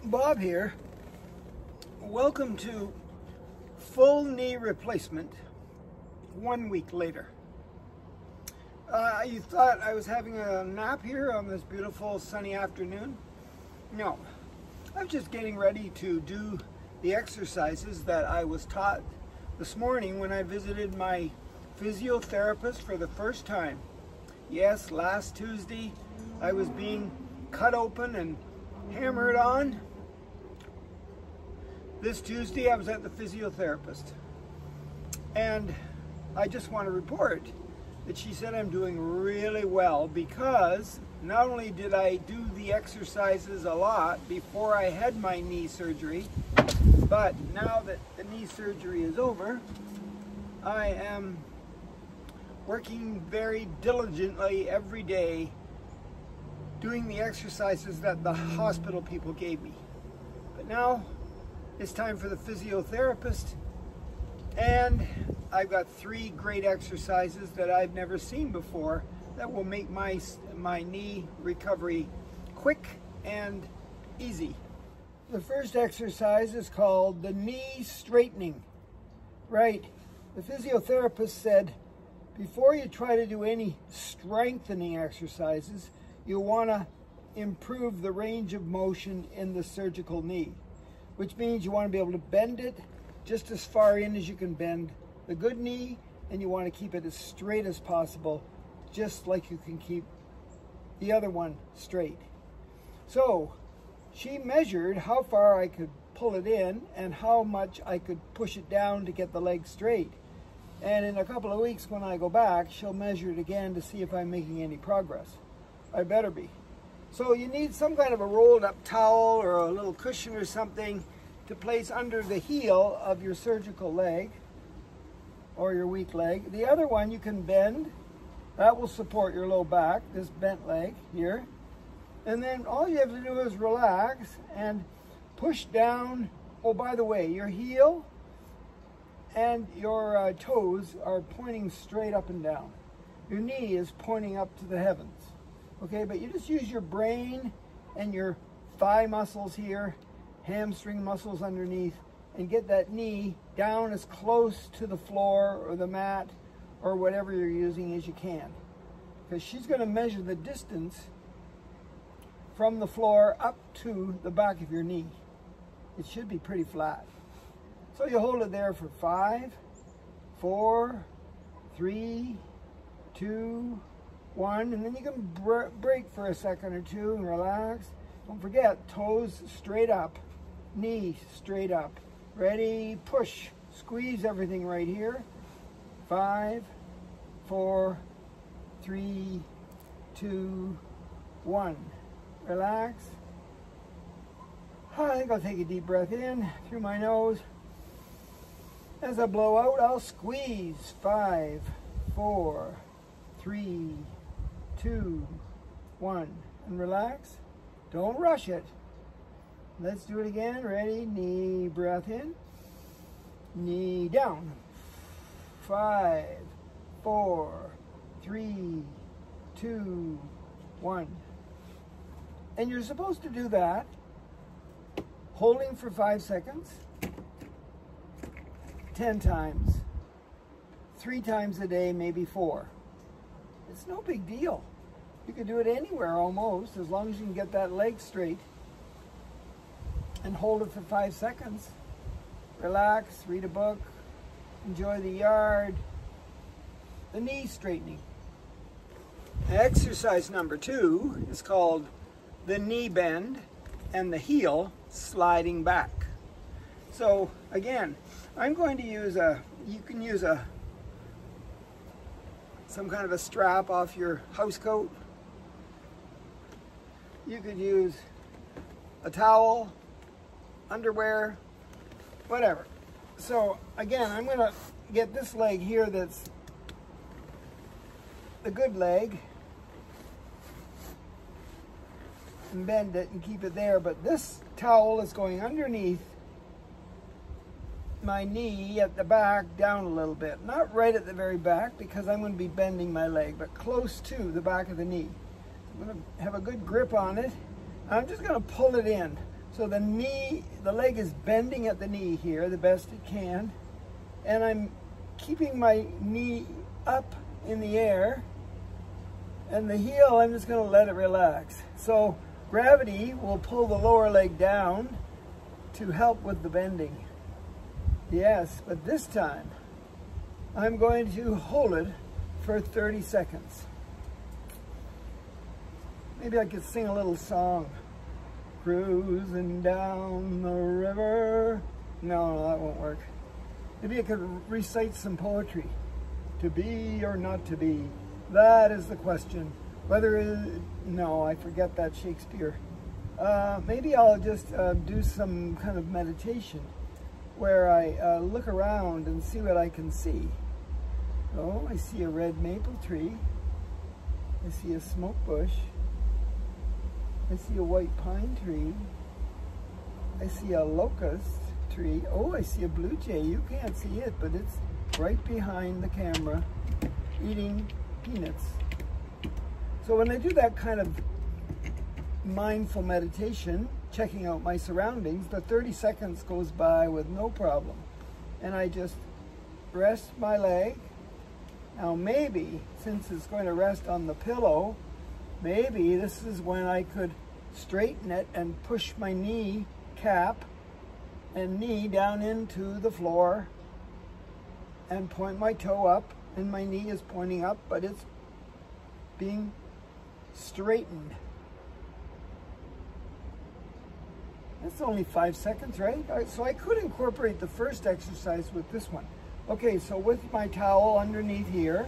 Bob here. Welcome to full knee replacement 1 week later. You thought I was having a nap here on this beautiful sunny afternoon? No, I'm just getting ready to do the exercises that I was taught this morning when I visited my physiotherapist for the first time. Yes, last Tuesday I was being cut open and hammered on. This Tuesday I was at the physiotherapist, and I just want to report that she said I'm doing really well, because not only did I do the exercises a lot before I had my knee surgery, but now that the knee surgery is over, I am working very diligently every day doing the exercises that the hospital people gave me. But now it's time for the physiotherapist, and I've got 3 great exercises that I've never seen before that will make my knee recovery quick and easy. The first exercise is called the knee straightening. Right, the physiotherapist said before you try to do any strengthening exercises, you want to improve the range of motion in the surgical knee, which means you want to be able to bend it just as far in as you can bend the good knee, and you want to keep it as straight as possible, just like you can keep the other one straight. So she measured how far I could pull it in and how much I could push it down to get the leg straight. And in a couple of weeks when I go back, she'll measure it again to see if I'm making any progress. I better be. So you need some kind of a rolled up towel or a little cushion or something to place under the heel of your surgical leg or your weak leg. The other one you can bend. That will support your low back, this bent leg here. And then all you have to do is relax and push down. Oh, by the way, your heel and your toes are pointing straight up and down. Your knee is pointing up to the heavens. Okay, but you just use your brain and your thigh muscles here, hamstring muscles underneath, and get that knee down as close to the floor or the mat or whatever you're using as you can. Because she's going to measure the distance from the floor up to the back of your knee. It should be pretty flat. So you hold it there for 5, 4, 3, 2, 1, and then you can break for a second or two and relax. Don't forget, toes straight up, knee straight up. Ready, push, squeeze everything right here. 5, 4, 3, 2, 1. Relax. I think I'll take a deep breath in through my nose. As I blow out, I'll squeeze. 5, 4, 3, 2, 1. And relax. Don't rush it. Let's do it again. Ready? Knee breath in. Knee down. 5, 4, 3, 2, 1. And you're supposed to do that holding for 5 seconds, 10 times, 3 times a day, maybe 4. It's no big deal. You can do it anywhere almost, as long as you can get that leg straight and hold it for 5 seconds. Relax, read a book, enjoy the yard. The knee straightening. Exercise number 2 is called the knee bend and the heel sliding back. So again, I'm going to use you can use some kind of a strap off your house coat. You could use a towel, underwear, whatever. So again, I'm going to get this leg here that's the good leg and bend it and keep it there, but this towel is going underneath my knee at the back down a little bit. Not right at the very back, because I'm going to be bending my leg, but close to the back of the knee. I'm going to have a good grip on it. I'm just going to pull it in. So the knee, the leg is bending at the knee here the best it can, and I'm keeping my knee up in the air, and the heel, I'm just going to let it relax. So gravity will pull the lower leg down to help with the bending. Yes, but this time I'm going to hold it for 30 seconds. Maybe I could sing a little song. Cruising down the river. No, that won't work. Maybe I could recite some poetry. To be or not to be, that is the question. Whether it is, no, I forget that Shakespeare. Maybe I'll just do some kind of meditation where I look around and see what I can see. Oh, I see a red maple tree. I see a smoke bush. I see a white pine tree. I see a locust tree. Oh, I see a blue jay. You can't see it, but it's right behind the camera eating peanuts. So when I do that kind of mindful meditation, checking out my surroundings, the 30 seconds goes by with no problem. And I just rest my leg. Now maybe, since it's going to rest on the pillow, maybe this is when I could straighten it and push my knee cap and knee down into the floor and point my toe up, and my knee is pointing up, but it's being straightened. That's only 5 seconds, right? All right, so I could incorporate the first exercise with this one. Okay, so with my towel underneath here,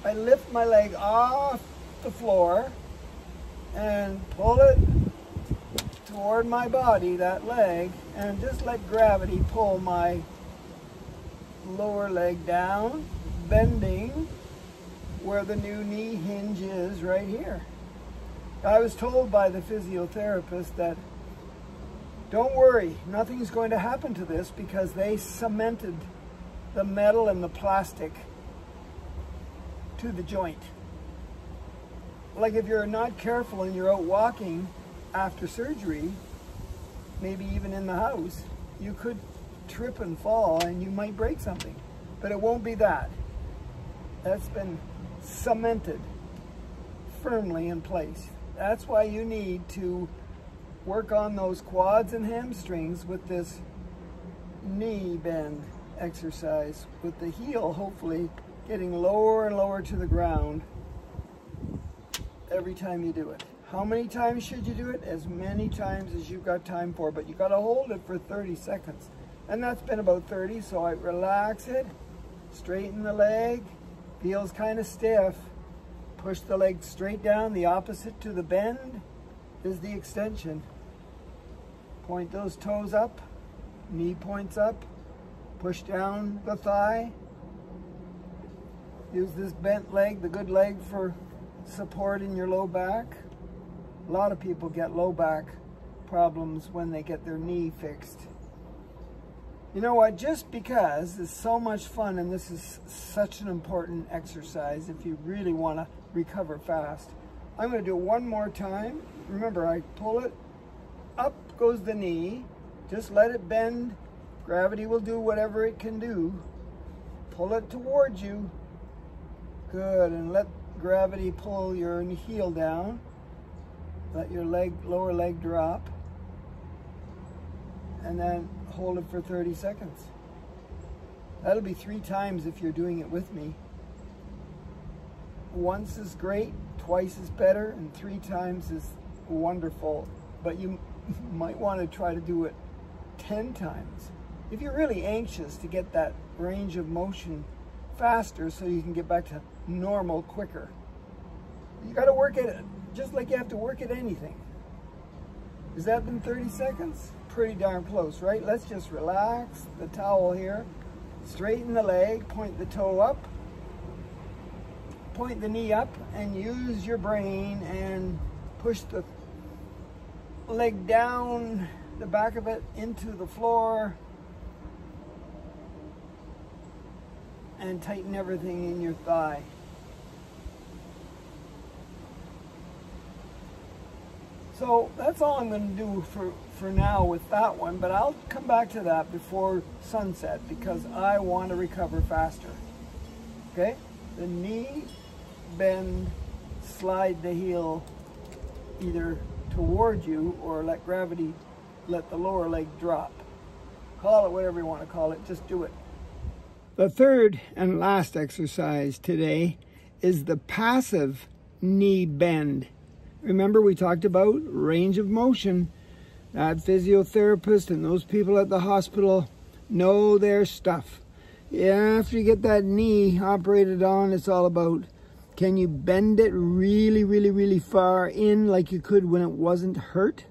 I lift my leg off the floor and pull it toward my body, that leg, and just let gravity pull my lower leg down, bending where the new knee hinge is right here. I was told by the physiotherapist that don't worry, nothing's going to happen to this because they cemented the metal and the plastic to the joint. Like if you're not careful and you're out walking after surgery, maybe even in the house, you could trip and fall and you might break something, but it won't be that. That's been cemented firmly in place. That's why you need to work on those quads and hamstrings with this knee bend exercise, with the heel hopefully getting lower and lower to the ground every time you do it. How many times should you do it? As many times as you've got time for, but you got to hold it for 30 seconds. And that's been about 30, so I relax it, straighten the leg, feels kind of stiff. Push the leg straight down, the opposite to the bend is the extension. Point those toes up, knee points up, push down the thigh. Use this bent leg, the good leg, for support in your low back. A lot of people get low back problems when they get their knee fixed. You know what, just because it's so much fun and this is such an important exercise if you really want to recover fast, I'm going to do it one more time. Remember, I pull it, up goes the knee, just let it bend, gravity will do whatever it can do. Pull it towards you, good, and let gravity pull your heel down, let your lower leg drop, and then hold it for 30 seconds. That'll be 3 times if you're doing it with me. Once is great, twice is better, and 3 times is wonderful. But you might want to try to do it 10 times. If you're really anxious to get that range of motion faster so you can get back to normal quicker. You got to work at it just like you have to work at anything. Has that been 30 seconds? Pretty darn close, right? Let's just relax the towel here, straighten the leg, point the toe up, point the knee up, and use your brain and push the leg down, the back of it into the floor, and tighten everything in your thigh. So that's all I'm going to do for now with that one, but I'll come back to that before sunset because I want to recover faster. Okay? The knee bend, slide the heel either toward you or let gravity let the lower leg drop. Call it whatever you want to call it, just do it. The third and last exercise today is the passive knee bend. Remember we talked about range of motion. That physiotherapist and those people at the hospital know their stuff. After you get that knee operated on, it's all about, can you bend it really, really, really far in like you could when it wasn't hurt?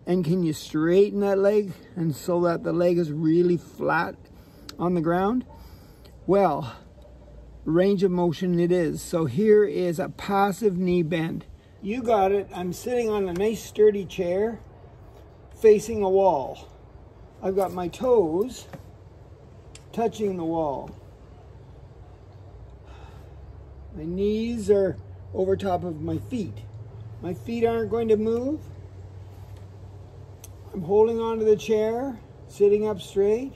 And can you straighten that leg and so that the leg is really flat on the ground? Well, range of motion it is. So here is a passive knee bend. You got it. I'm sitting on a nice sturdy chair facing a wall. I've got my toes touching the wall. My knees are over top of my feet. My feet aren't going to move. I'm holding onto the chair, sitting up straight,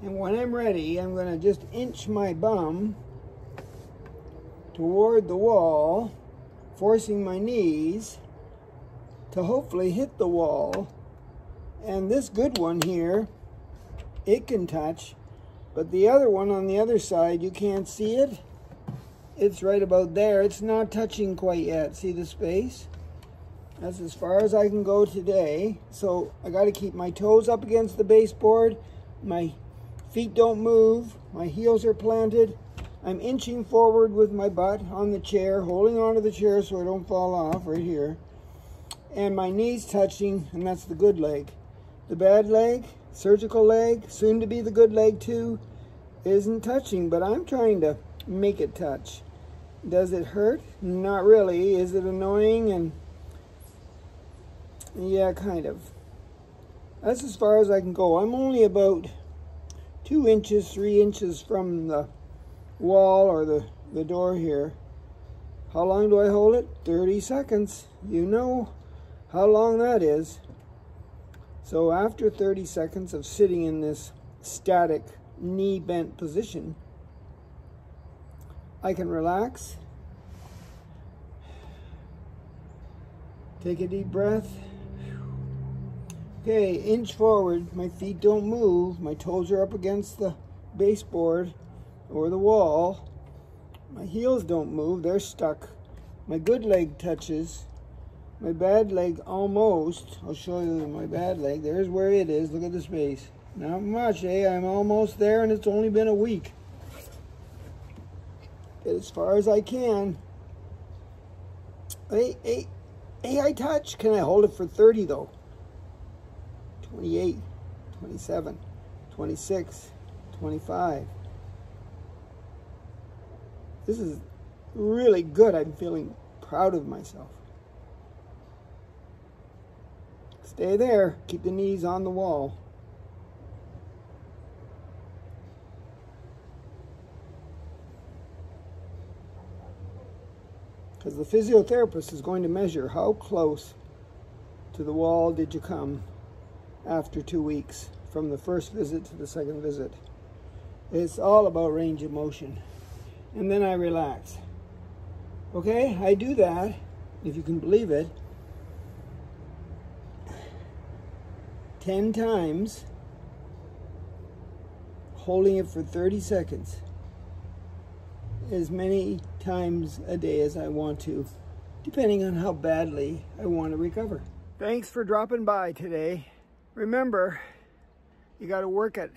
and when I'm ready, I'm going to just inch my bum toward the wall, forcing my knees to hopefully hit the wall. And this good one here, it can touch, but the other one on the other side, you can't see it. It's right about there. It's not touching quite yet. See the space? That's as far as I can go today. So I got to keep my toes up against the baseboard. My feet don't move. My heels are planted. I'm inching forward with my butt on the chair, holding onto the chair so I don't fall off right here. And my knees touching, and that's the good leg. The bad leg, surgical leg, soon to be the good leg too, isn't touching, but I'm trying to make it touch. Does it hurt? Not really. Is it annoying? And yeah, kind of. That's as far as I can go. I'm only about 2 inches, 3 inches from the wall or the door here. How long do I hold it? 30 seconds. You know how long that is. So after 30 seconds of sitting in this static knee bent position, I can relax, take a deep breath. Okay, inch forward, my feet don't move, my toes are up against the baseboard or the wall. My heels don't move, they're stuck. My good leg touches. My bad leg almost. I'll show you my bad leg. There's where it is. Look at the space. Not much, eh? I'm almost there and it's only been a week. Get as far as I can. Hey, I touch. Can I hold it for 30 though? 28, 27, 26, 25. This is really good. I'm feeling proud of myself. Stay there. Keep the knees on the wall. Because the physiotherapist is going to measure how close to the wall did you come after 2 weeks from the first visit to the second visit. It's all about range of motion. And then I relax. Okay, I do that, if you can believe it, 10 times, holding it for 30 seconds, as many times a day as I want to, depending on how badly I want to recover. Thanks for dropping by today. Remember, you got to work at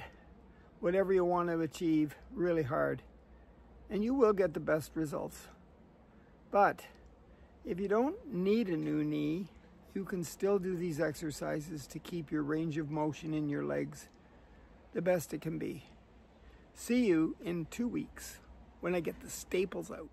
whatever you want to achieve really hard, and you will get the best results. But if you don't need a new knee, you can still do these exercises to keep your range of motion in your legs the best it can be. See you in 2 weeks when I get the staples out.